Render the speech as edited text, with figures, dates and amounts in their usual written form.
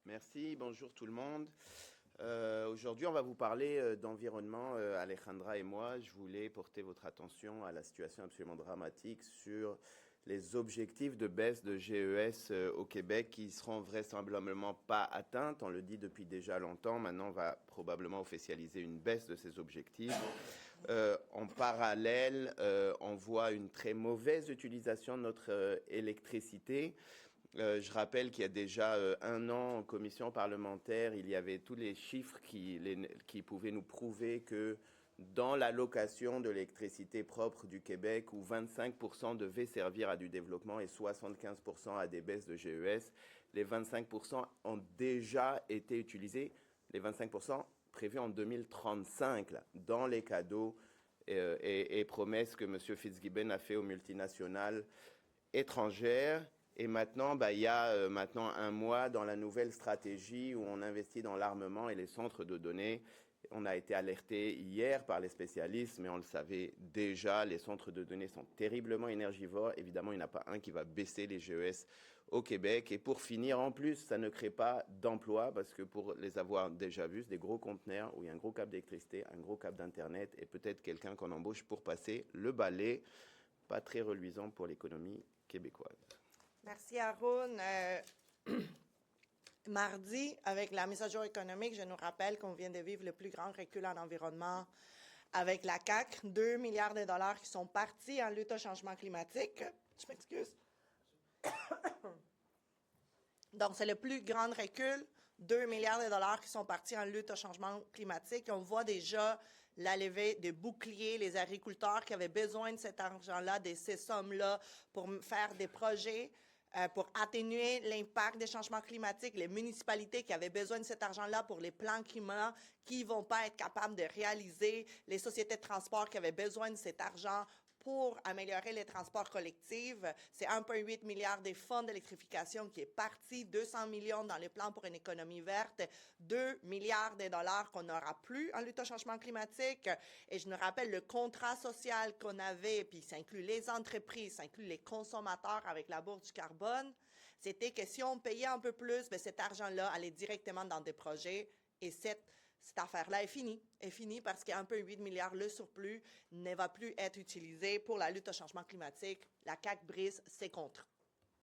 Merci, bonjour tout le monde. Aujourd'hui, on va vous parler d'environnement, Alejandra et moi. Je voulais porter votre attention à la situation absolument dramatique sur les objectifs de baisse de GES au Québec qui seront vraisemblablement pas atteints. On le dit depuis déjà longtemps. Maintenant, on va probablement officialiser une baisse de ces objectifs. En parallèle, on voit une très mauvaise utilisation de notre électricité. Je rappelle qu'il y a déjà un an en commission parlementaire, il y avait tous les chiffres qui pouvaient nous prouver que dans l'allocation de l'électricité propre du Québec, où 25% devait servir à du développement et 75% à des baisses de GES, les 25% ont déjà été utilisés, les 25% prévus en 2035, là, dans les cadeaux et promesses que M. Fitzgibbon a fait aux multinationales étrangères. Et maintenant, il y a maintenant un mois dans la nouvelle stratégie où on investit dans l'armement et les centres de données. On a été alerté hier par les spécialistes, mais on le savait déjà, les centres de données sont terriblement énergivores. Évidemment, il n'y en a pas un qui va baisser les GES au Québec. Et pour finir, en plus, ça ne crée pas d'emplois parce que pour les avoir déjà vus, c'est des gros conteneurs où il y a un gros câble d'électricité, un gros câble d'Internet et peut-être quelqu'un qu'on embauche pour passer le balai. Pas très reluisant pour l'économie québécoise. Merci, Haroun. Mardi, avec la mise à jour économique, je nous rappelle qu'on vient de vivre le plus grand recul en environnement avec la CAQ. 2 milliards de dollars qui sont partis en lutte au changement climatique. Je m'excuse. Donc, c'est le plus grand recul. 2 milliards de dollars qui sont partis en lutte au changement climatique. On voit déjà la levée des boucliers, les agriculteurs qui avaient besoin de cet argent-là, de ces sommes-là pour faire des projets, pour atténuer l'impact des changements climatiques, les municipalités qui avaient besoin de cet argent-là pour les plans climat qui vont pas être capables de réaliser, les sociétés de transport qui avaient besoin de cet argent pour améliorer les transports collectifs. C'est 1,8 milliard des fonds d'électrification qui est parti, 200 millions dans les plans pour une économie verte, 2 milliards de dollars qu'on n'aura plus en lutte au changement climatique. Et je nous rappelle le contrat social qu'on avait, puis ça inclut les entreprises, ça inclut les consommateurs avec la bourse du carbone. C'était que si on payait un peu plus, bien, cet argent-là allait directement dans des projets et cette affaire-là est finie parce qu'un peu 8 milliards, le surplus, ne va plus être utilisé pour la lutte au changement climatique. La CAQ brise ses contrats.